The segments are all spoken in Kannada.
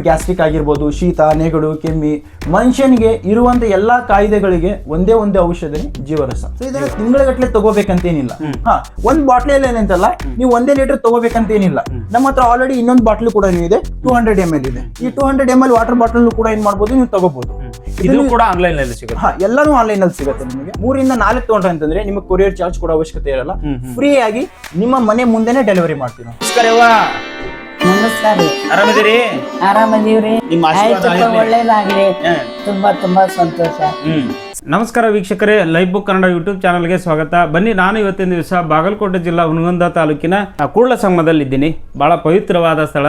ಗ್ಯಾಸ್ಟ್ರಿಕ್ ಆಗಿರ್ಬೋದು, ಶೀತ, ನೆಗಡು, ಕೆಮ್ಮಿ, ಮನುಷ್ಯನಿಗೆ ಇರುವಂತ ಎಲ್ಲಾ ಕಾಯಿಲೆಗಳಿಗೆ ಒಂದೇ ಔಷಧಿ ಜೀವರಸ. ಸೊ ಇದನ್ನ ತಿಂಗಳಗಟ್ಲೆ ತಗೋಬೇಕಂತೇನಿಲ್ಲ. ಒಂದ್ ಬಾಟ್ಲಿಯಲ್ಲಿ ಏನಂತಲ್ಲ, ನೀವು 1 ಲೀಟರ್ ತಗೋಬೇಕಂತೇನಿಲ್ಲ. ನಮ್ಮ ಹತ್ರ ಆಲ್ರೆಡಿ ಇನ್ನೊಂದು ಬಾಟ್ಲು ಕೂಡ ಇದೆ, 200 ml ಇದೆ. ಈ 200 ml ವಾಟರ್ ಬಾಟಲ್ ಕೂಡ ಏನ್ ಮಾಡ್ಬೋದು, ನೀವು ತಗೋಬಹುದು. ಇದು ಕೂಡ ಆನ್ಲೈನ್ ನಲ್ಲಿ ಸಿಗುತ್ತೆ. ಎಲ್ಲಾನು ಆನ್ಲೈನ್ ಅಲ್ಲಿ ಸಿಗುತ್ತೆ. ನಿಮಗೆ 3 ರಿಂದ 4 ತಗೊಂಡ್ರೆ ಅಂತಂದ್ರೆ ನಿಮಗೆ ಕೊರಿಯರ್ ಚಾರ್ಜ್ ಕೂಡ ಅವಶ್ಯಕತೆ ಇರಲ್ಲ. ಫ್ರೀ ಆಗಿ ನಿಮ್ಮ ಮನೆ ಮುಂದೆನೆ ಡೆಲಿವರಿ ಮಾಡ್ತೀವಿ. ನಮಸ್ಕಾರ. ಆರಾಮಿದ್ದೀರಿ? ಆರಾಮದೀವ್ರಿ. ಒಳ್ಳೇದಾಗ್ಲಿ. ತುಂಬಾ ಸಂತೋಷ. ನಮಸ್ಕಾರ ವೀಕ್ಷಕರೇ, ಲೈಫ್ ಬುಕ್ ಕನ್ನಡ ಯೂಟ್ಯೂಬ್ ಚಾನಲ್ಗೆ ಸ್ವಾಗತ. ಬನ್ನಿ, ನಾನು ಇವತ್ತಿನ ದಿವಸ ಬಾಗಲಕೋಟೆ ಜಿಲ್ಲಾ ಹುನಗುಂದ ತಾಲೂಕಿನ ಕೂಡ್ಲ ಸಂಗಮದಲ್ಲಿ ಇದ್ದೀನಿ. ಬಹಳ ಪವಿತ್ರವಾದ ಸ್ಥಳ,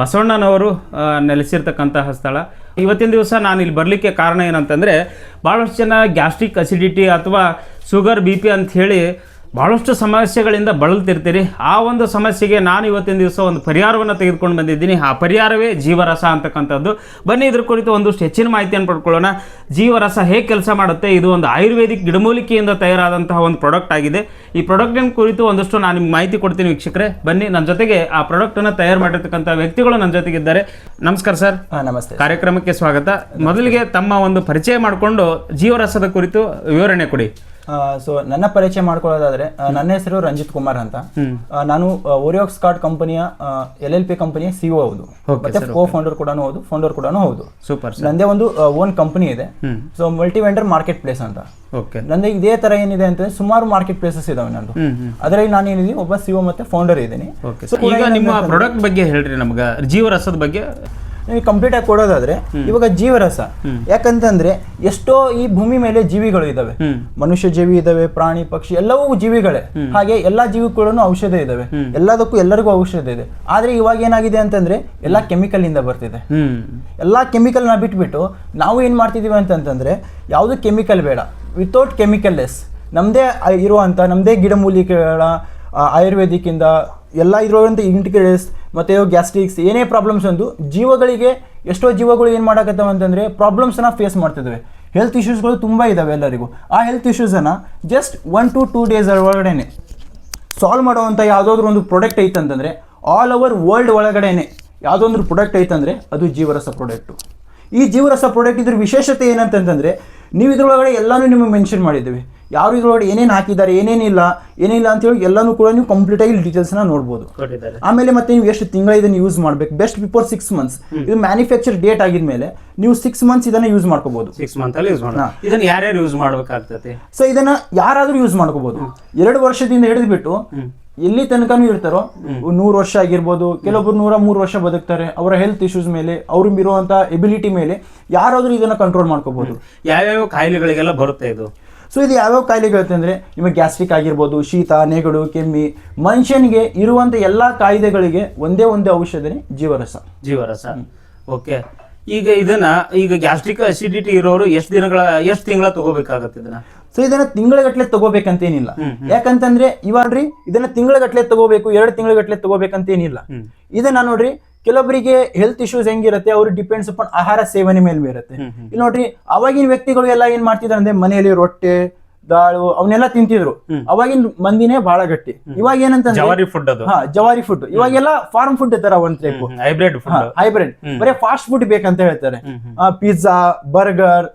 ಬಸವಣ್ಣನವರು ನೆಲೆಸಿರ್ತಕ್ಕಂತಹ ಸ್ಥಳ. ಇವತ್ತಿನ ದಿವಸ ನಾನು ಇಲ್ಲಿ ಬರಲಿಕ್ಕೆ ಕಾರಣ ಏನಂತಂದರೆ, ಭಾಳಷ್ಟು ಜನ ಗ್ಯಾಸ್ಟ್ರಿಕ್ ಅಸಿಡಿಟಿ ಅಥವಾ ಶುಗರ್ BP ಅಂತ ಹೇಳಿ ಭಾಳಷ್ಟು ಸಮಸ್ಯೆಗಳಿಂದ ಬಳಲ್ತಿರ್ತೀರಿ. ಆ ಒಂದು ಸಮಸ್ಯೆಗೆ ನಾನು ಇವತ್ತಿನ ದಿವಸ ಒಂದು ಪರಿಹಾರವನ್ನು ತೆಗೆದುಕೊಂಡು ಬಂದಿದ್ದೀನಿ. ಆ ಪರಿಹಾರವೇ ಜೀವರಸ ಅಂತಕ್ಕಂಥದ್ದು. ಬನ್ನಿ, ಇದ್ರ ಕುರಿತು ಒಂದಷ್ಟು ಹೆಚ್ಚಿನ ಮಾಹಿತಿಯನ್ನು ಪಡ್ಕೊಳ್ಳೋಣ. ಜೀವರಸ ಹೇಗೆ ಕೆಲಸ ಮಾಡುತ್ತೆ? ಇದು ಒಂದು ಆಯುರ್ವೇದಿಕ್ ಗಿಡಮೂಲಿಕೆಯಿಂದ ತಯಾರಾದಂತಹ ಒಂದು ಪ್ರಾಡಕ್ಟ್ ಆಗಿದೆ. ಈ ಪ್ರಾಡಕ್ಟಿನ ಕುರಿತು ಒಂದಷ್ಟು ನಾನು ನಿಮ್ಗೆ ಮಾಹಿತಿ ಕೊಡ್ತೀನಿ ವೀಕ್ಷಕರೇ. ಬನ್ನಿ, ನನ್ನ ಜೊತೆಗೆ ಆ ಪ್ರಾಡಕ್ಟನ್ನು ತಯಾರು ಮಾಡಿರ್ತಕ್ಕಂಥ ವ್ಯಕ್ತಿಗಳು ನನ್ನ ಜೊತೆಗಿದ್ದಾರೆ. ನಮಸ್ಕಾರ ಸರ್. ನಮಸ್ತೆ. ಕಾರ್ಯಕ್ರಮಕ್ಕೆ ಸ್ವಾಗತ. ಮೊದಲಿಗೆ ತಮ್ಮ ಒಂದು ಪರಿಚಯ ಮಾಡಿಕೊಂಡು ಜೀವರಸದ ಕುರಿತು ವಿವರಣೆ ಕೊಡಿ. ಸೊ ನನ್ನ ಪರಿಚಯ ಮಾಡ್ಕೊಳ್ಳೋದಾದ್ರೆ, ನನ್ನ ಹೆಸರು ರಂಜಿತ್ ಕುಮಾರ್ ಅಂತ. ನಾನು ಓರಿಯೋಕ್ಸ್ ಕಾರ್ಡ್ ಕಂಪನಿಯ LLP ಕಂಪನಿಯ CEO ಹೌದು, ಮತ್ತೆ ಫೌಂಡರ್ ಕೂಡ ಹೌದು. ಸೂಪರ್. ನಂದೇ ಒಂದು ಓನ್ ಕಂಪನಿ ಇದೆ. So multi vendor market place ಅಂತ. ನಂದು ಇದೇ ತರ ಏನಿದೆ ಅಂತಂದ್ರೆ ಸುಮಾರು ಮಾರ್ಕೆಟ್ ಪ್ಲೇಸಸ್ ಇದಾವೆ ನಂದು. ಅದರಲ್ಲಿ ನಾನು ಏನಿದ್ದೀನಿ, ಒಬ್ಬ CEO ಮತ್ತೆ ಫೌಂಡರ್ ಇದ್ದೀನಿ. ಈಗ ನಿಮ್ಮ ಪ್ರಾಡಕ್ಟ್ ಬಗ್ಗೆ ಹೇಳ್ರಿ ನಮ್ಗೆ, ಜೀವರಸದ ಬಗ್ಗೆ ಕಂಪ್ಲೀಟ್ ಆಗಿ ಕೊಡೋದಾದ್ರೆ, ಇವಾಗ ಜೀವರಸ ಯಾಕಂತಂದ್ರೆ ಎಷ್ಟೋ ಈ ಭೂಮಿ ಮೇಲೆ ಜೀವಿಗಳು ಇದಾವೆ. ಮನುಷ್ಯ ಜೀವಿ ಇದಾವೆ, ಪ್ರಾಣಿ ಪಕ್ಷಿ ಎಲ್ಲವೂ ಜೀವಿಗಳೇ. ಹಾಗೆ ಎಲ್ಲಾ ಜೀವಿಗಳೂ ಔಷಧ ಇದಾವೆ, ಎಲ್ಲರಿಗೂ ಔಷಧ ಇದೆ. ಆದ್ರೆ ಇವಾಗ ಏನಾಗಿದೆ ಅಂತಂದ್ರೆ ಎಲ್ಲಾ ಕೆಮಿಕಲ್ ಇಂದ ಬರ್ತಿದೆ. ಎಲ್ಲಾ ಕೆಮಿಕಲ್ ನ ಬಿಟ್ಬಿಟ್ಟು ನಾವು ಏನ್ ಮಾಡ್ತಿದೀವಿ ಅಂತಂದ್ರೆ, ಯಾವ್ದು ಕೆಮಿಕಲ್ ಬೇಡ, ವಿತೌಟ್ ಕೆಮಿಕಲ್ ಲೆಸ್ ನಮ್ದೇ ಇರುವಂತ ನಮ್ದೇ ಗಿಡಮೂಲಿಕೆಗಳ ಆಯುರ್ವೇದಿಕ್ ಇಂದ ಎಲ್ಲ ಇರುವಂಥ ಇಂಟಿಗ್ರೇಟ್ಸ್ ಮತ್ತೆ ಗ್ಯಾಸ್ಟ್ರಿಕ್ಸ್ ಏನೇ ಪ್ರಾಬ್ಲಮ್ಸ್ ಒಂದು ಜೀವಗಳಿಗೆ, ಎಷ್ಟೋ ಜೀವಗಳು ಏನು ಮಾಡಕತ್ತವ ಅಂತಂದರೆ ಪ್ರಾಬ್ಲಮ್ಸನ್ನ ಫೇಸ್ ಮಾಡ್ತಿದ್ದಾವೆ. ಹೆಲ್ತ್ ಇಶ್ಯೂಸ್ಗಳು ತುಂಬ ಇದ್ದಾವೆ ಎಲ್ಲರಿಗೂ. ಆ ಹೆಲ್ತ್ ಇಶ್ಯೂಸನ್ನು ಜಸ್ಟ್ 1 to 2 days ಒಳಗಡೆನೆ ಸಾಲ್ವ್ ಮಾಡುವಂಥ ಯಾವುದಾದ್ರೂ ಒಂದು ಪ್ರಾಡಕ್ಟ್ ಐತಂತಂದರೆ, ಆಲ್ ಓವರ್ ವರ್ಲ್ಡ್ ಒಳಗಡೆನೆ ಯಾವುದೊಂದು ಪ್ರಾಡಕ್ಟ್ ಐತಂದರೆ ಅದು ಜೀವರಸ ಪ್ರಾಡಕ್ಟು. ಈ ಜೀವರಸ ಪ್ರಾಡಕ್ಟ್ ಇದ್ರ ವಿಶೇಷತೆ ಏನಂತಂದರೆ, ನೀವು ಇದ್ರೊಳಗಡೆ ಎಲ್ಲಾನು ನಿಮಗೆ ಮೆನ್ಷನ್ ಮಾಡಿದ್ದೀವಿ. ಯಾರು ಇದ್ರೊಳಗಡೆ ಏನೇನು ಹಾಕಿದ್ದಾರೆ, ಏನೇನಿಲ್ಲ ಅಂತೇಳಿ ಎಲ್ಲಾನು ಕೂಡ ನೀವು ಕಂಪ್ಲೀಟ್ ಆಗಿ ಡೀಟೇಲ್ಸ್ನ ನೋಡ್ಬೋದು. ಆಮೇಲೆ ಮತ್ತೆ ನೀವು ಎಷ್ಟು ತಿಂಗಳ ಇದನ್ನು ಯೂಸ್ ಮಾಡಬೇಕು, ಬೆಸ್ಟ್ ಬಿಫೋರ್ 6 months. ಇದು ಮ್ಯಾನುಫ್ಯಾಕ್ಚರ್ ಡೇಟ್ ಆಗಿದ್ಮೇಲೆ ನೀವು 6 months ಇದನ್ನ ಯೂಸ್ ಮಾಡ್ಕೋಬಹುದು. 6 months ಯೂಸ್ ಮಾಡಬಹುದು. ಇದನ್ನ ಯಾರ್ಯಾರು ಯೂಸ್ ಮಾಡಬೇಕಾಗ್ತದೆ? ಸೊ ಇದನ್ನ ಯಾರಾದ್ರೂ ಯೂಸ್ ಮಾಡ್ಕೋಬಹುದು. 2 ವರ್ಷದಿಂದ ಹಿಡಿದ್ಬಿಟ್ಟು ಎಲ್ಲಿ ತನಕನೂ ಇರ್ತಾರೋ, 100 ವರ್ಷ ಆಗಿರ್ಬೋದು, ಕೆಲವೊಬ್ರು 103 ವರ್ಷ ಬದುಕ್ತಾರೆ. ಅವರ ಹೆಲ್ತ್ ಇಶ್ಯೂಸ್ ಮೇಲೆ, ಅವ್ರು ಇರುವಂತ ಎಬಿಲಿಟಿ ಮೇಲೆ ಯಾರಾದ್ರೂ ಇದನ್ನ ಕಂಟ್ರೋಲ್ ಮಾಡ್ಕೋಬಹುದು. ಯಾವ್ಯಾವ ಕಾಯಿಲೆಗಳಿಗೆಲ್ಲ ಬರುತ್ತೆ ಇದು? ಸೊ ಇದು ಯಾವ್ಯಾವ ಕಾಯಿಲೆಗಳು ಅಂದ್ರೆ, ನಿಮಗೆ ಗ್ಯಾಸ್ಟ್ರಿಕ್ ಆಗಿರ್ಬೋದು, ಶೀತ, ನೆಗಡು, ಕೆಮ್ಮಿ, ಮನುಷ್ಯನಿಗೆ ಇರುವಂತ ಎಲ್ಲಾ ಕಾಯಿಲೆಗಳಿಗೆ ಒಂದೇ ಔಷಧಿ ಜೀವರಸ. ಓಕೆ. ಈಗ ಗ್ಯಾಸ್ಟ್ರಿಕ್ ಅಸಿಡಿಟಿ ಇರೋರು ಎಷ್ಟು ತಿಂಗಳ ತಗೋಬೇಕಾಗತ್ತೆ ಇದನ್ನ? ಸೊ ಇದನ್ನ ತಿಂಗಳಗಟ್ಲೆ ತಗೋಬೇಕಂತೇನಿಲ್ಲ. ಯಾಕಂತಂದ್ರೆ ಇವಾಗ್ರಿ ಇದನ್ನ ತಿಂಗಳಗಟ್ಲೆ ತಗೋಬೇಕು, 2 ತಿಂಗಳಗಟ್ಲೆ ತಗೋಬೇಕಂತೇನಿಲ್ಲ. ಇದನ್ನ ನೋಡ್ರಿ, ಕೆಲವೊಬ್ಬರಿಗೆ ಹೆಲ್ತ್ ಇಶ್ಯೂಸ್ ಹೆಂಗಿರುತ್ತೆ, ಅವ್ರು ಡಿಪೆಂಡ್ಸ್ ಅಪಾನ್ ಆಹಾರ ಸೇವನೆ ಮೇಲೆ ಇರುತ್ತೆ. ಇಲ್ಲಿ ನೋಡ್ರಿ, ಅವಾಗಿನ ವ್ಯಕ್ತಿಗಳು ಎಲ್ಲ ಏನ್ ಮಾಡ್ತಿದ್ರು ಅಂದ್ರೆ, ಮನೆಯಲ್ಲಿ ರೊಟ್ಟೆ, ದಾಳು ಅವನ್ನೆಲ್ಲ ತಿಂತಿದ್ರು. ಅವಾಗಿನ ಮಂದಿನೇ ಬಹಳ ಗಟ್ಟಿ. ಇವಾಗ ಏನಂತಂದ್ರೆ ಜವಾರಿ ಫುಡ್, ಇವಾಗೆಲ್ಲ ಫಾರ್ಮ್ ಫುಡ್ ತರ ಒಂದ್ ಟೈಪ್ ಹೈಬ್ರಿಡ್, ಬರೀ ಫಾಸ್ಟ್ ಫುಡ್ ಬೇಕಂತ ಹೇಳ್ತಾರೆ. ಪಿಜ್ಜಾ, ಬರ್ಗರ್,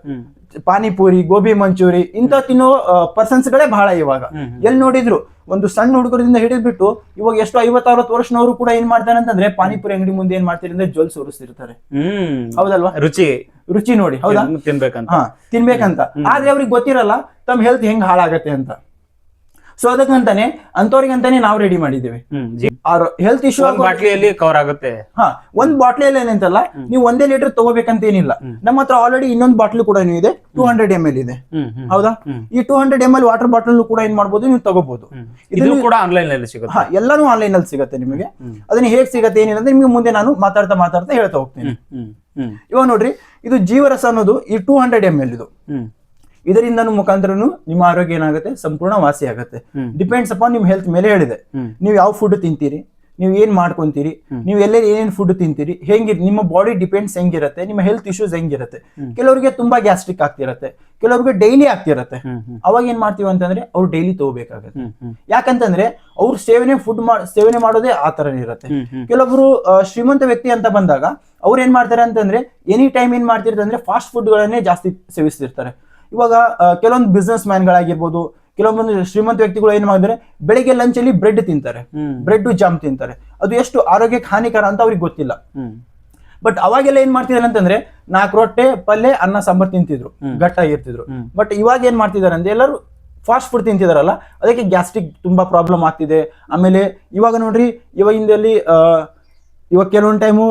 ಪಾನಿಪುರಿ, ಗೋಬಿ ಮಂಚೂರಿ ಇಂಥ ತಿನ್ನೋ ಪರ್ಸನ್ಸ್ ಗಳೇ ಬಹಳ. ಇವಾಗ ಎಲ್ಲಿ ನೋಡಿದ್ರು ಒಂದು ಸಣ್ಣ ಹುಡುಗರಿಂದ ಹಿಡಿದ್ಬಿಟ್ಟು ಇವಾಗ ಎಷ್ಟು 50-60 ವರ್ಷನವರು ಕೂಡ ಏನ್ ಮಾಡ್ತಾರೆ ಅಂತಂದ್ರೆ, ಪಾನಿಪುರಿ ಅಂಗಡಿ ಮುಂದೆ ಏನ್ ಮಾಡ್ತಾರೆ ಅಂದ್ರೆ ಜೋಲ್ ಸೋರಿಸ್ತಿರ್ತಾರೆ. ಹೌದಲ್ವಾ? ರುಚಿ ನೋಡಿ, ಹೌದಾ, ತಿನ್ಬೇಕಂತ. ಆದ್ರೆ ಅವ್ರಿಗೆ ಗೊತ್ತಿರಲ್ಲ ತಮ್ಮ ಹೆಲ್ತ್ ಹೆಂಗ್ ಹಾಳಾಗತ್ತೆ ಅಂತ. ಸೊ ಅದಕ್ಕಂತಾನೆ ಅಂತವ್ರಿಗಂತಾನೆ ನಾವು ರೆಡಿ ಮಾಡಿದ್ದೇವೆ. ಹೆಲ್ತ್ ಇಶ್ಯೂ ಬಾಟ್ಲಿಯಲ್ಲಿ ಕವರ್ ಆಗುತ್ತೆ. ಒಂದ್ ಬಾಟ್ಲಿಯಲ್ಲಿ ಏನಂತಲ್ಲ, ನೀವು 1 ಲೀಟರ್ ತಗೋಬೇಕಂತ ಏನಿಲ್ಲ. ನಮ್ಮ ಹತ್ರ ಆಲ್ರೆಡಿ ಇನ್ನೊಂದು ಬಾಟ್ಲು ಕೂಡ ಇದೆ, 200 ml ಇದೆ. ಹೌದಾ? ಈ 200 ml ವಾಟರ್ ಬಾಟಲ್ ಕೂಡ ಏನ್ ಮಾಡ್ಬೋದು, ನೀವು ತಗೋಬಹುದು. ಇದು ಕೂಡ ಆನ್ಲೈನ್ ನಲ್ಲಿ ಸಿಗುತ್ತೆ. ಎಲ್ಲಾನು ಆನ್ಲೈನ್ ಅಲ್ಲಿ ಸಿಗುತ್ತೆ ನಿಮಗೆ. ಅದನ್ನ ಹೇಗ್ ಸಿಗುತ್ತೆ ಏನಿಲ್ಲ ಅಂದ್ರೆ ನಿಮ್ಗೆ ಮುಂದೆ ನಾನು ಮಾತಾಡ್ತಾ ಹೇಳ್ತಾ ಹೋಗ್ತೀನಿ. ಇವಾಗ ನೋಡ್ರಿ, ಇದು ಜೀವರಸ ಅನ್ನೋದು ಈ 200 ml ಇದು. ಇದರಿಂದ ಮುಖಾಂತರನು ನಿಮ್ಮ ಆರೋಗ್ಯ ಏನಾಗುತ್ತೆ, ಸಂಪೂರ್ಣ ವಾಸಿ ಆಗುತ್ತೆ. ಡಿಪೆಂಡ್ಸ್ ಅಪಾನ್ ನಿಮ್ ಹೆಲ್ತ್ ಮೇಲೆ ಹೇಳಿದೆ. ನೀವು ಯಾವ ಫುಡ್ ತಿಂತೀರಿ, ನೀವು ಏನ್ ಮಾಡ್ಕೊಂತೀರಿ, ನೀವು ಎಲ್ಲೆಲ್ಲಿ ಏನೇನ್ ಫುಡ್ ತಿಂತೀರಿ, ನಿಮ್ಮ ಬಾಡಿ ಡಿಪೆಂಡ್ಸ್ ಹೆಂಗಿರುತ್ತೆ, ನಿಮ್ಮ ಹೆಲ್ತ್ ಇಶ್ಯೂಸ್ ಹೆಂಗಿರುತ್ತೆ. ಕೆಲವರಿಗೆ ತುಂಬಾ ಗ್ಯಾಸ್ಟ್ರಿಕ್ ಆಗ್ತಿರತ್ತೆ, ಕೆಲವರಿಗೆ ಡೈಲಿ ಆಗ್ತಿರತ್ತೆ. ಅವಾಗ ಏನ್ ಮಾಡ್ತೀವಿ ಅಂತಂದ್ರೆ ಅವ್ರು ಡೈಲಿ ತಗೋಬೇಕಾಗತ್ತೆ. ಯಾಕಂತಂದ್ರೆ ಅವ್ರು ಸೇವನೆ ಮಾಡೋದೇ ಆ ತರ ಇರುತ್ತೆ. ಕೆಲವೊಬ್ರು ಶ್ರೀಮಂತ ವ್ಯಕ್ತಿ ಅಂತ ಬಂದಾಗ ಅವ್ರು ಏನ್ ಮಾಡ್ತಾರೆ ಅಂತಂದ್ರೆ ಎನಿ ಟೈಮ್ ಏನ್ ಮಾಡ್ತಿರ್ತಾರೆ ಅಂದ್ರೆ ಫಾಸ್ಟ್ ಫುಡ್ ಗಳನ್ನೇ ಜಾಸ್ತಿ ಸೇವಿಸ್ತಿರ್ತಾರೆ. ಇವಾಗ ಕೆಲವೊಂದು ಬಿಸ್ನೆಸ್ ಮ್ಯಾನ್ ಗಳಾಗಿರ್ಬೋದು, ಕೆಲವೊಂದು ಶ್ರೀಮಂತ ವ್ಯಕ್ತಿಗಳು ಏನ್ ಮಾಡಿದ್ರೆ ಬೆಳಿಗ್ಗೆ ಲಂಚ್ ಅಲ್ಲಿ ಬ್ರೆಡ್ ತಿಂತಾರೆ, ಬ್ರೆಡ್ ಜಾಮ್ ತಿಂತಾರೆ. ಅದು ಎಷ್ಟು ಆರೋಗ್ಯಕ್ಕೆ ಹಾನಿಕರ ಅಂತ ಅವ್ರಿಗೆ ಗೊತ್ತಿಲ್ಲ. ಬಟ್ ಅವಾಗೆಲ್ಲ ಏನ್ ಮಾಡ್ತಿದ್ದಾರೆ ಅಂತಂದ್ರೆ 4 ರೊಟ್ಟೆ ಪಲ್ಯ ಅನ್ನ ಸಾಂಬಾರ್ ತಿಂತಿದ್ರು, ಗಟ್ಟಾಗಿರ್ತಿದ್ರು. ಬಟ್ ಇವಾಗ ಏನ್ ಮಾಡ್ತಿದಾರೆ ಅಂದ್ರೆ ಎಲ್ಲರೂ ಫಾಸ್ಟ್ ಫುಡ್ ತಿಂತಿದಾರಲ್ಲ, ಅದಕ್ಕೆ ಗ್ಯಾಸ್ಟ್ರಿಕ್ ತುಂಬಾ ಪ್ರಾಬ್ಲಮ್ ಆಗ್ತಿದೆ. ಆಮೇಲೆ ಇವಾಗ ನೋಡ್ರಿ, ಇವಾಗ ಕೆಲವೊಂದು ಟೈಮು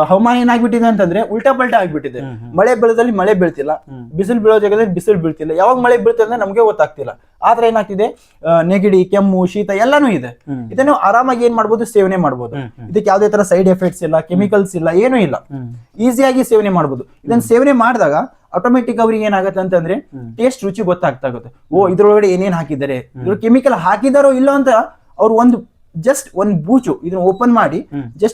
ಹವಾಮಾನ ಏನಾಗ್ಬಿಟ್ಟಿದೆ ಅಂತಂದ್ರೆ ಉಲ್ಟಾ ಪಲ್ಟಾ ಆಗ್ಬಿಟ್ಟಿದೆ. ಮಳೆ ಬೆಳೆದಲ್ಲಿ ಮಳೆ ಬೀಳ್ತಿಲ್ಲ, ಬಿಸಿಲು ಬೀಳೋ ಜಾಗದಲ್ಲಿ ಬಿಸಿಲು ಬೀಳ್ತಿಲ್ಲ. ಯಾವಾಗ ಮಳೆ ಬೀಳ್ತಿದೆ ಅಂದ್ರೆ ನಮ್ಗೆ ಗೊತ್ತಾಗ್ತಿಲ್ಲ. ಆದ್ರೆ ಏನಾಗ್ತಿದೆ, ನೆಗಡಿ, ಕೆಮ್ಮು, ಶೀತ ಎಲ್ಲಾನು ಇದೆ. ಇದನ್ನು ಆರಾಮಾಗಿ ಏನ್ ಮಾಡ್ಬೋದು, ಸೇವನೆ ಮಾಡ್ಬೋದು. ಇದಕ್ಕೆ ಯಾವ್ದೇ ತರ ಸೈಡ್ ಎಫೆಕ್ಟ್ಸ್ ಇಲ್ಲ, ಕೆಮಿಕಲ್ಸ್ ಇಲ್ಲ, ಏನೂ ಇಲ್ಲ. ಈಸಿಯಾಗಿ ಸೇವನೆ ಮಾಡ್ಬೋದು. ಇದನ್ನ ಸೇವನೆ ಮಾಡಿದಾಗ ಆಟೋಮೆಟಿಕ್ ಅವ್ರಿಗೆ ಏನಾಗುತ್ತೆ ಅಂತಂದ್ರೆ ಟೇಸ್ಟ್, ರುಚಿ ಗೊತ್ತಾಗ್ತಾಗುತ್ತೆ. ಇದ್ರೊಳಗಡೆ ಏನೇನ್ ಹಾಕಿದ್ದಾರೆ, ಇದ್ರ ಕೆಮಿಕಲ್ ಹಾಕಿದಾರೋ ಇಲ್ಲ ಅಂತ ಅವ್ರು ಒಂದ್ ಬೂಚು ಇದನ್ನ ಓಪನ್ ಮಾಡಿ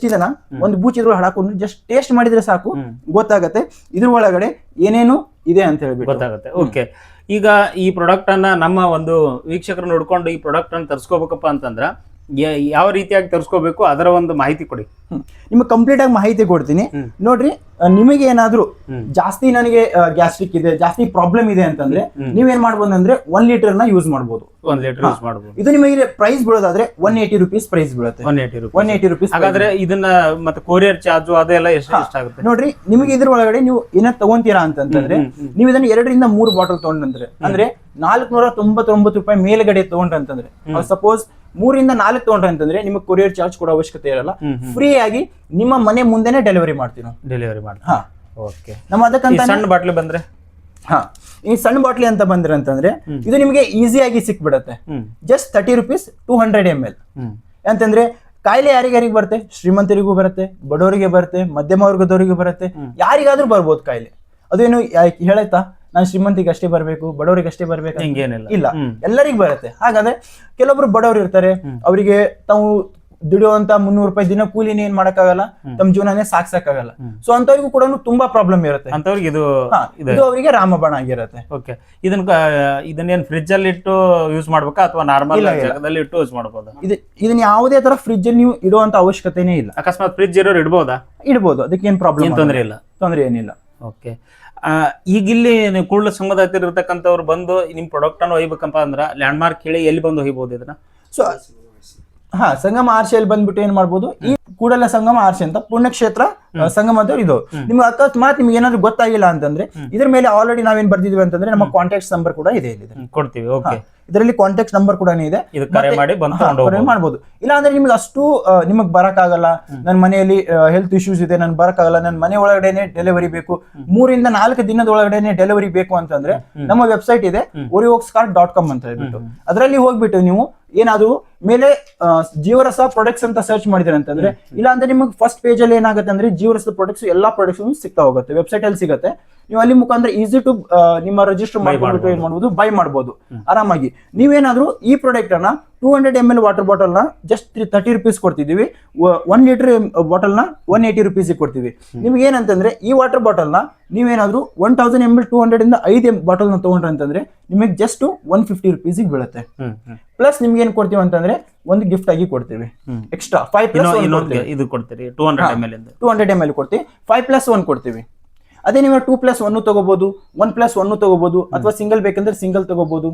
ಇದನ್ನ ಒಂದು ಬೂಚ್ ಇದ್ರೊಳಗೆ ಹಾಕೊಂಡು ಜಸ್ಟ್ ಟೇಸ್ಟ್ ಮಾಡಿದ್ರೆ ಸಾಕು, ಗೊತ್ತಾಗತ್ತೆ ಇದ್ರ ಒಳಗಡೆ ಏನೇನು ಇದೆ ಅಂತ ಹೇಳ್ಬಿಟ್ಟು ಗೊತ್ತಾಗುತ್ತೆ. ಓಕೆ, ಈಗ ಈ ಪ್ರಾಡಕ್ಟ್ ಅನ್ನ ನಮ್ಮ ಒಂದು ವೀಕ್ಷಕರು ನೋಡ್ಕೊಂಡು ಈ ಪ್ರಾಡಕ್ಟ್ ಅನ್ನ ತರಿಸ್ಕೋಬೇಕಪ್ಪ ಅಂತಂದ್ರ ಯಾವ ರೀತಿಯಾಗಿ ತರಿಸ್ಕೋಬೇಕು, ಅದರ ಒಂದು ಮಾಹಿತಿ ಕೊಡಿ. ನಿಮ್ಗೆ ಕಂಪ್ಲೀಟ್ ಆಗಿ ಮಾಹಿತಿ ಕೊಡ್ತೀನಿ ನೋಡ್ರಿ. ನಿಮಗೆ ಏನಾದ್ರು ಜಾಸ್ತಿ ನನಗೆ ಗ್ಯಾಸ್ಟ್ರಿಕ್ ಇದೆ, ಜಾಸ್ತಿ ಪ್ರಾಬ್ಲಮ್ ಇದೆ ಅಂತಂದ್ರೆ ನೀವೇನ್ ಮಾಡ್ಬೋದು ಅಂದ್ರೆ 1 ಲೀಟರ್ ನ ಯೂಸ್ ಮಾಡ್ಬೋದು. 1 ಲೀಟರ್ ಯೂಸ್ ಮಾಡ್ಬೋದು. ಇದು ನಿಮಗೆ ಪ್ರೈಸ್ ಬೀಳೋದಾದ್ರೆ 180 rupees ಪ್ರೈಸ್ ಬೀಳುತ್ತೆ. 180 rupees. ಹಾಗಾದ್ರೆ ಇದನ್ನ ಮತ್ತೆ ಕೊರಿಯರ್ ಚಾರ್ಜ್ ಅದೆಲ್ಲ ಎಷ್ಟಾಗುತ್ತೆ ನೋಡ್ರಿ. ನಿಮಗೆ ಇದ್ರ ಒಳಗಡೆ ನೀವು ಏನ ತಗೊಂತೀರಾ ಅಂತಂದ್ರೆ ನೀವು ಇದನ್ನ 2 ರಿಂದ 3 ಬಾಟಲ್ ತಗೊಂಡ್ರೆ ಅಂದ್ರೆ 499 ರೂಪಾಯಿ ಮೇಲ್ಗಡೆ ತಗೊಂಡ್ರಂತಂದ್ರೆ, ಸಪೋಸ್ 3 ರಿಂದ 4 ತಗೊಂಡ್ರೆ ಅಂತಂದ್ರೆ ನಿಮಗೆ ಕೊರಿಯರ್ ಚಾರ್ಜ್ ಕೊಡೋ ಅವಶ್ಯಕತೆ ಇರಲ್ಲ. ಫ್ರೀ ಆಗಿ ನಿಮ್ಮ ಮನೆ ಮುಂದೆನೆ ಡೆಲಿವರಿ ಮಾಡ್ತೀವಿ ನಾವು. ಡೆಲಿವರಿ ಮಾಡಿ. ಓಕೆ. ನಮ್ಮ ಅದಕ್ಕಂತ ಸಣ್ಣ ಬಾಟ್ಲಿ ಬಂದ್ರೆ ಈ ಸಣ್ಣ ಬಾಟ್ಲಿ ಅಂತ ಬಂದ್ರೆ ಅಂತಂದ್ರೆ ಇದು ನಿಮಗೆ ಈಸಿಯಾಗಿ ಸಿಕ್ಬಿಡತ್ತೆ. Just 30 rupees 200 ml. ಅಂತಂದ್ರೆ ಕಾಯಿಲೆ ಯಾರಿಗಾರಿಗೆ ಬರುತ್ತೆ, ಶ್ರೀಮಂತರಿಗೂ ಬರುತ್ತೆ, ಬಡವರಿಗೆ ಬರುತ್ತೆ, ಮಧ್ಯಮ ವರ್ಗದವರಿಗೂ ಬರುತ್ತೆ, ಯಾರಿಗಾದ್ರೂ ಬರ್ಬೋದು ಕಾಯಿಲೆ. ಅದೇನು ಹೇಳೈತಾ ನಾನು ಶ್ರೀಮಂತಿಗೆ ಅಷ್ಟೇ ಬರ್ಬೇಕು, ಬಡವರಿಗೆ ಅಷ್ಟೇ ಬರ್ಬೇಕು ಹಿಂಗೇನಿಲ್ಲ, ಇಲ್ಲ, ಎಲ್ಲರಿಗೂ ಬರುತ್ತೆ. ಹಾಗಾದ್ರೆ ಕೆಲವೊಬ್ರು ಬಡವರು ಇರ್ತಾರೆ, ಅವರಿಗೆ ತಾವು ದುಡಿಯುವಂತ 300 ರೂಪಾಯಿ ದಿನ ಕೂಲಿನ ಏನ್ ಮಾಡಕ್ಕಾಗಲ್ಲ, ತಮ್ಮ ಜೀವನನೇ ಸಾಕ್ಸಕ್ಕಾಗಲ್ಲ. ಸೊ ಅಂತವ್ರಿಗೂ ಕೂಡ ತುಂಬಾ ಪ್ರಾಬ್ಲಮ್ ಇರುತ್ತೆ. ಅಂತವ್ರಿಗೆ ಇದು ಅವರಿಗೆ ರಾಮಬಾಣ ಆಗಿರುತ್ತೆ. ಓಕೆ. ಇದನ್ನೇನ್ ಫ್ರಿಜ್ ಅಲ್ಲಿ ಇಟ್ಟು ಯೂಸ್ ಮಾಡ್ಬೇಕಾ ಅಥವಾ ನಾರ್ಮಲ್ ಜಾಗದಲ್ಲಿ ಇಟ್ಟು ಯೂಸ್ ಮಾಡಬಹುದಾ? ಇದನ್ನ ಯಾವುದೇ ತರ ಫ್ರಿಜ್ ಅಲ್ಲಿ ನೀವು ಇಡುವಂತ ಅವಶ್ಯಕತೆನೇ ಇಲ್ಲ. ಅಕಸ್ಮಾತ್ ಫ್ರಿಜ್ ಇರೋರು ಇಡಬಹುದಾ? ಇಡಬಹುದು, ಅದಕ್ಕೆ ಏನ್ ಪ್ರಾಬ್ಲಮ್, ತೊಂದರೆ ಇಲ್ಲ, ತೊಂದರೆ ಏನಿಲ್ಲ. ಓಕೆ. ಈಗ ಇಲ್ಲಿ ಕೂಡಲ ಸಂಘದ ಹತ್ತಿರ ಇರತಕ್ಕಂಥವ್ರು ಬಂದು ನಿಮ್ ಪ್ರಾಡಕ್ಟ್ ಅನ್ನು ಒಯ್ಬೇಕಪ್ಪ ಅಂದ್ರ ಲ್ಯಾಂಡ್ ಮಾರ್ಕ್ ಹೇಳಿ ಎಲ್ಲಿ ಬಂದು ಒಯ್ಬಹುದು ಇದನ್ನ? ಸೊ ಸಂಗಮ ಆರ್ಸಿಯಲ್ಲಿ ಬಂದ್ಬಿಟ್ಟು ಏನ್ ಮಾಡ್ಬೋದು, ಈ ಕೂಡಲ ಸಂಗಮ ಆರ್ಸಿ ಅಂತ ಪುಣ್ಯಕ್ಷೇತ್ರ ಸಂಗಮದವ್ರು ಇದು. ನಿಮ್ಗೆ ಅಕಸ್ಮಾತ್ ನಿಮ್ಗೆ ಏನಾದ್ರು ಗೊತ್ತಾಗಿಲ್ಲ ಅಂತಂದ್ರೆ ಇದ್ರ ಮೇಲೆ ಆಲ್ರೆಡಿ ನಾವೇನ್ ಬರ್ದಿದ್ವಿ ಅಂತಂದ್ರೆ ನಮ್ಮ ಕಾಂಟ್ಯಾಕ್ಟ್ ನಂಬರ್ ಕೂಡ ಇದೆ, ಕೊಡ್ತೀವಿ. ಓಕೆ. ಇದರಲ್ಲಿ ಕಾಂಟ್ಯಾಕ್ಟ್ ನಂಬರ್ ಕೂಡ ಇದೆ, ಮಾಡ್ಬೋದು. ಇಲ್ಲ ಅಂದ್ರೆ ನಿಮ್ಗೆ ಅಷ್ಟು ನಿಮಗ್ ಬರಕ್ಕಾಗಲ್ಲ, ನನ್ನ ಮನೆಯಲ್ಲಿ ಹೆಲ್ತ್ ಇಶ್ಯೂಸ್ ಇದೆ, ನನ್ ಬರಕ್ಕಾಗಲ್ಲ, ನನ್ನ ಮನೆ ಒಳಗಡೆನೆ ಡೆಲಿವರಿ ಬೇಕು, 3 ರಿಂದ 4 ದಿನದ ಒಳಗಡೆನೆ ಡೆಲಿವರಿ ಬೇಕು ಅಂತಂದ್ರೆ ನಮ್ಮ ವೆಬ್ಸೈಟ್ ಇದೆ orioxcart.com ಅಂತ ಹೇಳ್ಬಿಟ್ಟು. ಅದರಲ್ಲಿ ಹೋಗ್ಬಿಟ್ಟು ನೀವು ಏನಾದ್ರು ಮೇಲೆ ಜೀವರಸ ಪ್ರಾಡಕ್ಟ್ಸ್ ಅಂತ ಸರ್ಚ್ ಮಾಡಿದ್ರೆ ಅಂತಂದ್ರೆ, ಇಲ್ಲ ಅಂದ್ರೆ ನಿಮಗೆ ಫಸ್ಟ್ ಪೇಜ್ ಅಲ್ಲಿ ಏನಾಗುತ್ತೆ ಅಂದ್ರೆ ಜೀವರಸದ ಪ್ರಾಡಕ್ಟ್ಸ್ ಎಲ್ಲಾ ಪ್ರಾಡಕ್ಟ್ಸ್ ಸಿಗ್ತಾ ಹೋಗುತ್ತೆ, ವೆಬ್ಸೈಟ್ ಅಲ್ಲಿ ಸಿಗುತ್ತೆ. ನೀವು ಅಲ್ಲಿ ಮುಖಾಂತರ ಈಸಿ ಟು ನಿಮ್ಮ ರಿಜಿಸ್ಟರ್ ಮಾಡ್ಕೊಂಡು ಏನ್ ಮಾಡ್ಬೋದು, ಬೈ ಮಾಡ್ಬೋದು ಆರಾಮಾಗಿ. ನೀವೇನಾದ್ರೂ ಈ ಪ್ರಾಡಕ್ಟ್ ಅನ್ನ 200 ml ವಾಟರ್ ಬಾಟಲ್ ನ ಜಸ್ಟ್ 30 rupees ಕೊಡ್ತಿದೀವಿ, 1 ಲೀಟರ್ ಬಾಟಲ್ ನ 180 rupees ಕೊಡ್ತೀವಿ. ನಿಮ್ಗೆ ಏನಂತಂದ್ರೆ ಈ ವಾಟರ್ ಬಾಟಲ್ ನ ನೀವೇನಾದ್ರೂ 1000 ml 200 ಇಂದ 5 ಬಾಟಲ್ ನ ತಗೊಂಡ್ರೆ ಅಂತಂದ್ರೆ ನಿಮಗೆ ಜಸ್ಟ್ 150 rupees ಬೀಳುತ್ತೆ. ಪ್ಲಸ್ ನಿಮ್ಗೆ ಏನ್ ಕೊಡ್ತೀವಿ ಅಂತಂದ್ರೆ ಒಂದು ಗಿಫ್ಟ್ ಆಗಿ ಕೊಡ್ತೀವಿ ಎಕ್ಸ್ಟ್ರಾ 5+1 ಇದು ಕೊಡ್ತೀರಿ. 200 ml ಕೊಡ್ತೀವಿ, 5+1 ಕೊಡ್ತೀವಿ. ಅದೇ ನೀವು 2+1 ತಗೋಬಹುದು, 1+1 ತಗೋಬಹುದು, ಅಥವಾ ಸಿಂಗಲ್ ಬೇಕಂದ್ರೆ ಸಿಂಗಲ್ ತಗೋಬಹುದು.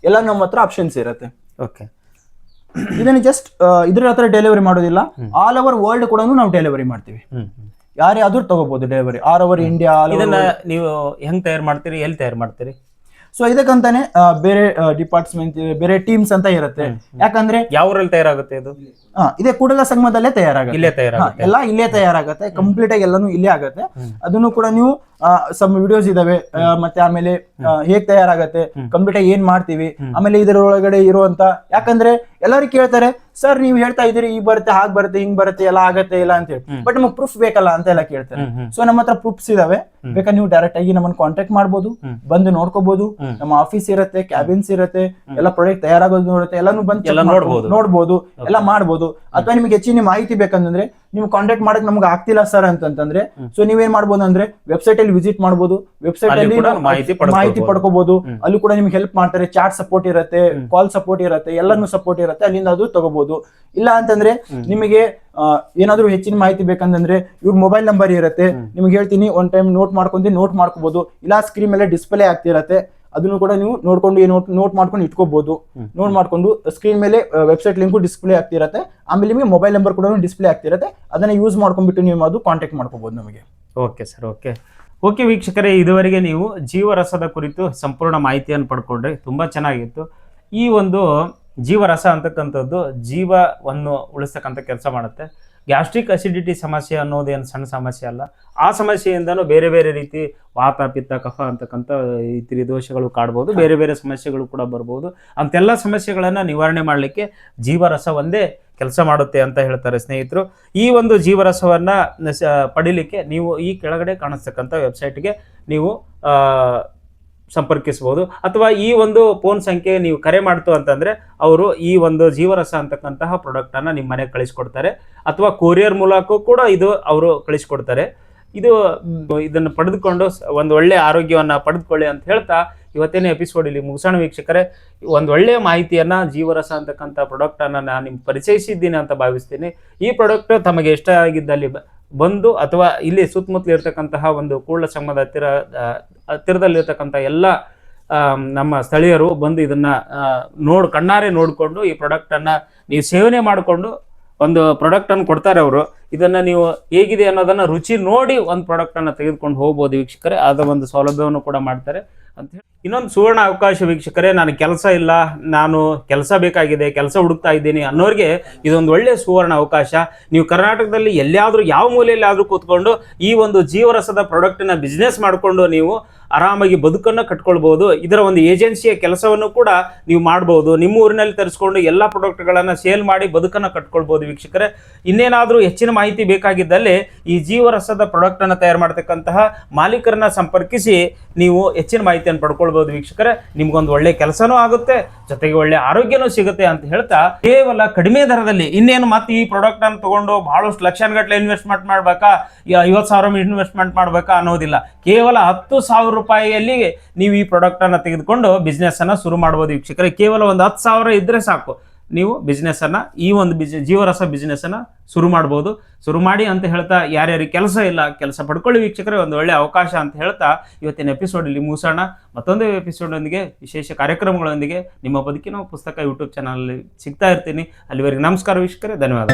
ಎಲ್ಲ ನಮ್ಮ ಹತ್ರ ಆಪ್ಷನ್ಸ್ ಇರುತ್ತೆ. ಓಕೆ. ಇದನ್ನ ಜಸ್ಟ್ ಇದ್ರ ಹತ್ರ ಡೆಲಿವರಿ ಮಾಡೋದಿಲ್ಲ, ಆಲ್ ಓವರ್ ವರ್ಲ್ಡ್ ಕೂಡ ನಾವು ಡೆಲಿವರಿ ಮಾಡ್ತೀವಿ. ಯಾರಾದ್ರೂ ತಗೋಬಹುದು ಡೆಲಿವರಿ, ಆಲ್ ಓವರ್ ಇಂಡಿಯಾ. ಇದನ್ನ ನೀವು ಹೆಂಗ್ ತಯಾರು ಮಾಡ್ತೀರಿ, ಎಲ್ಲಿ ತಯಾರು ಮಾಡ್ತೀರಿ? ಸೊ ಇದಕ್ಕಂತಾನೆ ಬೇರೆ ಡಿಪಾರ್ಟ್ಮೆಂಟ್, ಬೇರೆ ಟೀಮ್ಸ್ ಅಂತ ಇರುತ್ತೆ. ಯಾಕಂದ್ರೆ ಯಾವ ಊರಲ್ಲಿ ತಯಾರಾಗುತ್ತೆ ಇದು? ಇದೇ ಕೂಡಲ ಸಂಗಮದಲ್ಲೇ ತಯಾರಾಗುತ್ತೆ, ಎಲ್ಲ ಇಲ್ಲೇ ತಯಾರಾಗುತ್ತೆ. ಕಂಪ್ಲೀಟ್ ಆಗಿ ಎಲ್ಲಾನು ಇಲ್ಲೇ ಆಗುತ್ತೆ. ಅದನ್ನು ಕೂಡ ನೀವು ಸಮ್ ವಿಡಿಯೋಸ್ ಇದಾವೆ, ಮತ್ತೆ ಆಮೇಲೆ ಹೇಗ್ ತಯಾರಾಗತ್ತೆ, ಕಂಪ್ಯೂಟರ್ ಏನ್ ಮಾಡ್ತೀವಿ, ಆಮೇಲೆ ಇದರೊಳಗಡೆ ಇರುವಂತ, ಯಾಕಂದ್ರೆ ಎಲ್ಲರೂ ಕೇಳ್ತಾರೆ ಸರ್ ನೀವು ಹೇಳ್ತಾ ಇದೀರಿ ಈ ಬರುತ್ತೆ ಹಾಗ್ ಬರುತ್ತೆ ಹಿಂಗ್ ಬರುತ್ತೆ ಎಲ್ಲ ಆಗತ್ತೆ ಇಲ್ಲ ಅಂತ ಹೇಳಿ, ಬಟ್ ನಮಗೆ ಪ್ರೂಫ್ ಬೇಕಲ್ಲ ಅಂತ ಎಲ್ಲ ಕೇಳ್ತಾರೆ. ಸೊ ನಮ್ಮ ಹತ್ರ ಪ್ರೂಫ್ಸ್ ಇದಾವೆ, ಬೇಕಾದ್ರೆ ನೀವು ಡೈರೆಕ್ಟ್ ಆಗಿ ನಮ್ಮನ್ನ ಕಾಂಟ್ಯಾಕ್ಟ್ ಮಾಡ್ಬೋದು, ಬಂದು ನೋಡ್ಕೋಬಹುದು. ನಮ್ಮ ಆಫೀಸ್ ಇರುತ್ತೆ, ಕ್ಯಾಬಿನ್ಸ್ ಇರುತ್ತೆ, ಎಲ್ಲ ಪ್ರಾಡಕ್ಟ್ ತಯಾರಾಗೋದು ಇರುತ್ತೆ, ಎಲ್ಲಾನು ಬಂದು ನೋಡ್ಬೋದು, ಎಲ್ಲ ಮಾಡ್ಬೋದು. ಅಥವಾ ನಿಮ್ಗೆ ಹೆಚ್ಚಿನ ಮಾಹಿತಿ ಬೇಕಂತಂದ್ರೆ ನೀವು ಕಾಂಟ್ಯಾಕ್ಟ್ ಮಾಡಕ್ ನಮ್ಗೆ ಆಗ್ತಿಲ್ಲ ಸರ್ ಅಂತಂದ್ರೆ, ಸೊ ನೀವೇನ್ ಮಾಡ್ಬೋದು ಅಂದ್ರೆ ವೆಬ್ಸೈಟ್ ಅಲ್ಲಿ ವಿಸಿಟ್ ಮಾಡ್ಬೋದು, ವೆಬ್ಸೈಟ್ ಅಲ್ಲಿ ಮಾಹಿತಿ ಪಡ್ಕೋಬಹುದು. ಅಲ್ಲಿ ಕೂಡ ನಿಮ್ಗೆ ಹೆಲ್ಪ್ ಮಾಡ್ತಾರೆ, ಚಾಟ್ ಸಪೋರ್ಟ್ ಇರುತ್ತೆ, ಕಾಲ್ ಸಪೋರ್ಟ್ ಇರುತ್ತೆ, ಎಲ್ಲಾನು ಸಪೋರ್ಟ್ ಇರುತ್ತೆ, ಅಲ್ಲಿಂದ ಅದು ತಗೋಬಹುದು. ಇಲ್ಲ ಅಂತಂದ್ರೆ ನಿಮಗೆ ಏನಾದ್ರೂ ಹೆಚ್ಚಿನ ಮಾಹಿತಿ ಬೇಕಂತಂದ್ರೆ ಇವ್ರ ಮೊಬೈಲ್ ನಂಬರ್ ಇರುತ್ತೆ, ನಿಮ್ಗೆ ಹೇಳ್ತೀನಿ, ಒನ್ ಟೈಮ್ ನೋಟ್ ಮಾಡ್ಕೋಬಹುದು. ಇಲ್ಲ ಸ್ಕ್ರೀನ್ ಮೇಲೆ ಡಿಸ್ಪ್ಲೇ ಆಗ್ತಿರತ್ತೆ, ಅದನ್ನು ಕೂಡ ನೀವು ನೋಟ್ ಮಾಡ್ಕೊಂಡು ಇಟ್ಕೋಬಹುದು. ನೋಟ್ ಮಾಡ್ಕೊಂಡು ಸ್ಕ್ರೀನ್ ಮೇಲೆ ವೆಬ್ಸೈಟ್ ಲಿಂಕ್ ಡಿಸ್ಪ್ಲೇ ಆಗ್ತಿರತ್ತೆ, ಆಮೇಲೆ ನಿಮಗೆ ಮೊಬೈಲ್ ನಂಬರ್ ಕೂಡ ಡಿಸ್ಪ್ಲೇ ಆಗ್ತಿರತ್ತೆ, ಅದನ್ನ ಯೂಸ್ ಮಾಡ್ಕೊಂಡ್ಬಿಟ್ಟು ನೀವು ಅದು ಕಾಂಟ್ಯಾಕ್ಟ್ ಮಾಡ್ಕೋಬಹುದು ನಮಗೆ. ಓಕೆ ಸರ್, ಓಕೆ ವೀಕ್ಷಕರೇ, ಇದುವರೆಗೆ ನೀವು ಜೀವರಸದ ಕುರಿತು ಸಂಪೂರ್ಣ ಮಾಹಿತಿಯನ್ನು ಪಡ್ಕೊಂಡ್ರೆ ತುಂಬಾ ಚೆನ್ನಾಗಿತ್ತು. ಈ ಒಂದು ಜೀವರಸ ಅಂತಕ್ಕಂಥದ್ದು ಜೀವವನ್ನು ಉಳಿಸ್ತಕ್ಕಂಥ ಕೆಲಸ ಮಾಡುತ್ತೆ. ಗ್ಯಾಸ್ಟ್ರಿಕ್ ಅಸಿಡಿಟಿ ಸಮಸ್ಯೆ ಅನ್ನೋದೇನು ಸಣ್ಣ ಸಮಸ್ಯೆ ಅಲ್ಲ. ಆ ಸಮಸ್ಯೆಯಿಂದನೂ ಬೇರೆ ಬೇರೆ ರೀತಿ ವಾತ ಪಿತ್ತ ಕಫ ಅಂತಕ್ಕಂಥ ಈ ತ್ರಿದೋಷಗಳು ಕಾಡ್ಬೋದು, ಬೇರೆ ಬೇರೆ ಸಮಸ್ಯೆಗಳು ಕೂಡ ಬರ್ಬೋದು. ಅಂತೆಲ್ಲ ಸಮಸ್ಯೆಗಳನ್ನು ನಿವಾರಣೆ ಮಾಡಲಿಕ್ಕೆ ಜೀವರಸ ಒಂದೇ ಕೆಲಸ ಮಾಡುತ್ತೆ ಅಂತ ಹೇಳ್ತಾರೆ ಸ್ನೇಹಿತರು. ಈ ಒಂದು ಜೀವರಸವನ್ನು ಪಡಿಲಿಕ್ಕೆ ನೀವು ಈ ಕೆಳಗಡೆ ಕಾಣಿಸ್ತಕ್ಕಂಥ ವೆಬ್ಸೈಟ್ಗೆ ನೀವು ಸಂಪರ್ಕಿಸಬಹುದು, ಅಥವಾ ಈ ಒಂದು ಫೋನ್ ಸಂಖ್ಯೆ ನೀವು ಕರೆ ಮಾಡ್ತು ಅಂತಂದ್ರೆ ಅವರು ಈ ಒಂದು ಜೀವರಸ ಅಂತಕ್ಕಂತಹ ಪ್ರಾಡಕ್ಟ್ ಅನ್ನ ನಿಮ್ಮ ಮನೆಗೆ ಕಳಿಸ್ಕೊಡ್ತಾರೆ, ಅಥವಾ ಕೊರಿಯರ್ ಮೂಲಕ ಕೂಡ ಇದು ಅವರು ಕಳಿಸ್ಕೊಡ್ತಾರೆ. ಇದನ್ನು ಪಡೆದುಕೊಂಡು ಒಂದು ಒಳ್ಳೆ ಆರೋಗ್ಯವನ್ನ ಪಡೆದುಕೊಳ್ಳಿ ಅಂತ ಹೇಳ್ತಾ ಇವತ್ತಿನ ಎಪಿಸೋಡ್ ಇಲ್ಲಿ ಮುಗಿಸೋಣ ವೀಕ್ಷಕರೇ. ಒಂದು ಒಳ್ಳೆಯ ಮಾಹಿತಿಯನ್ನ ಜೀವರಸ ಅಂತಕ್ಕಂಥ ಪ್ರಾಡಕ್ಟ್ ಅನ್ನ ನಾನು ನಿಮ್ಗೆ ಪರಿಚಯಿಸಿದ್ದೀನಿ ಅಂತ ಭಾವಿಸ್ತೀನಿ. ಈ ಪ್ರಾಡಕ್ಟ್ ತಮಗೆ ಇಷ್ಟ ಆಗಿದ್ದಲ್ಲಿ ಬಂದು, ಅಥವಾ ಇಲ್ಲಿ ಸುತ್ತಮುತ್ತಲು ಇರ್ತಕ್ಕಂತಹ ಒಂದು ಕೂಡಲ ಸಂಗಮದ ಹತ್ತಿರದಲ್ಲಿರ್ತಕ್ಕಂಥ ಎಲ್ಲ ನಮ್ಮ ಸ್ಥಳೀಯರು ಬಂದು ಇದನ್ನ ಕಣ್ಣಾರೆ ನೋಡಿಕೊಂಡು ಈ ಪ್ರಾಡಕ್ಟನ್ನು ನೀವು ಸೇವನೆ ಮಾಡಿಕೊಂಡು ಒಂದು ಪ್ರಾಡಕ್ಟನ್ನು ಕೊಡ್ತಾರೆ ಅವರು. ಇದನ್ನು ನೀವು ಹೇಗಿದೆ ಅನ್ನೋದನ್ನು ರುಚಿ ನೋಡಿ ಒಂದು ಪ್ರಾಡಕ್ಟನ್ನು ತೆಗೆದುಕೊಂಡು ಹೋಗ್ಬೋದು ವೀಕ್ಷಕರೇ. ಆದ ಒಂದು ಸೌಲಭ್ಯವನ್ನು ಕೂಡ ಮಾಡ್ತಾರೆ ಅಂತ ಹೇಳಿ. ಇನ್ನೊಂದು ಸುವರ್ಣ ಅವಕಾಶ ವೀಕ್ಷಕರೇ, ನಾನು ಕೆಲಸ ಇಲ್ಲ, ನಾನು ಕೆಲಸ ಬೇಕಾಗಿದೆ, ಕೆಲಸ ಹುಡುಕ್ತಾ ಇದ್ದೀನಿ ಅನ್ನೋರಿಗೆ ಇದೊಂದು ಒಳ್ಳೆಯ ಸುವರ್ಣ ಅವಕಾಶ. ನೀವು ಕರ್ನಾಟಕದಲ್ಲಿ ಎಲ್ಲಿಯಾದರೂ ಯಾವ ಮೂಲೆಯಲ್ಲಿ ಆದರೂ ಕೂತ್ಕೊಂಡು ಈ ಒಂದು ಜೀವರಸದ ಪ್ರಾಡಕ್ಟನ್ನ ಬಿಸ್ನೆಸ್ ಮಾಡಿಕೊಂಡು ನೀವು ಆರಾಮಾಗಿ ಬದುಕನ್ನು ಕಟ್ಕೊಳ್ಬಹುದು. ಇದರ ಒಂದು ಏಜೆನ್ಸಿಯ ಕೆಲಸವನ್ನು ಕೂಡ ನೀವು ಮಾಡ್ಬೋದು. ನಿಮ್ಮ ಊರಿನಲ್ಲಿ ತರಿಸ್ಕೊಂಡು ಎಲ್ಲ ಪ್ರಾಡಕ್ಟ್ಗಳನ್ನು ಸೇಲ್ ಮಾಡಿ ಬದುಕನ್ನು ಕಟ್ಕೊಳ್ಬೋದು ವೀಕ್ಷಕರೇ. ಇನ್ನೇನಾದರೂ ಹೆಚ್ಚಿನ ಮಾಹಿತಿ ಬೇಕಾಗಿದ್ದಲ್ಲಿ ಈ ಜೀವರಸದ ಪ್ರಾಡಕ್ಟನ್ನು ತಯಾರು ಮಾಡ್ತಕ್ಕಂತಹ ಮಾಲೀಕರನ್ನ ಸಂಪರ್ಕಿಸಿ ನೀವು ಹೆಚ್ಚಿನ ಮಾಹಿತಿಯನ್ನು ಪಡ್ಕೊಳ್ಬಹುದು ವೀಕ್ಷಕರೇ. ನಿಮ್ಗೊಂದು ಒಳ್ಳೆ ಕೆಲಸನೂ ಆಗುತ್ತೆ, ಜೊತೆಗೆ ಒಳ್ಳೆ ಆರೋಗ್ಯನೂ ಸಿಗುತ್ತೆ ಅಂತ ಹೇಳ್ತಾ, ಕೇವಲ ಕಡಿಮೆ ದರದಲ್ಲಿ ಇನ್ನೇನು ಮತ್ತೆ ಈ ಪ್ರಾಡಕ್ಟ್ ಅನ್ನು ತಗೊಂಡು ಬಹಳಷ್ಟು ಲಕ್ಷಾನುಗಟ್ಟಲೆ ಇನ್ವೆಸ್ಟ್ಮೆಂಟ್ ಮಾಡ್ಬೇಕಾ, 50,000 ಇನ್ವೆಸ್ಟ್ಮೆಂಟ್ ಮಾಡ್ಬೇಕಾ ಅನ್ನೋದಿಲ್ಲ. ಕೇವಲ 10,000 ರೂಪಾಯಿಯಲ್ಲಿ ನೀವು ಈ ಪ್ರಾಡಕ್ಟ್ ಅನ್ನ ತೆಗೆದುಕೊಂಡು ಬಿಸ್ನೆಸ್ ಅನ್ನ ಶುರು ಮಾಡಬಹುದು ವೀಕ್ಷಕರೇ. ಕೇವಲ ಒಂದು 10,000 ಇದ್ರೆ ಸಾಕು, ನೀವು ಬಿಸ್ನೆಸ್ ಅನ್ನ ಈ ಒಂದು ಜೀವರಸ ಬಿಸ್ನೆಸ್ ಅನ್ನ ಶುರು ಮಾಡಬಹುದು. ಶುರು ಮಾಡಿ ಅಂತ ಹೇಳ್ತಾ, ಯಾರ್ಯಾರಿಗೆ ಕೆಲಸ ಇಲ್ಲ ಕೆಲಸ ಪಡ್ಕೊಳ್ಳಿ ವೀಕ್ಷಕರೇ, ಒಂದು ಒಳ್ಳೆ ಅವಕಾಶ ಅಂತ ಹೇಳ್ತಾ ಇವತ್ತಿನ ಎಪಿಸೋಡ್ ಇಲ್ಲಿ ಮುಗಿಸೋಣ. ಮತ್ತೊಂದು ಎಪಿಸೋಡ್ನೊಂದಿಗೆ ವಿಶೇಷ ಕಾರ್ಯಕ್ರಮಗಳೊಂದಿಗೆ ನಿಮ್ಮ ಬದುಕಿನ ಪುಸ್ತಕ ಯೂಟ್ಯೂಬ್ ಚಾನಲ್ ಸಿಗ್ತಾ ಇರ್ತೀನಿ. ಅಲ್ಲಿವರೆಗೆ ನಮಸ್ಕಾರ ವೀಕ್ಷಕರೇ, ಧನ್ಯವಾದ.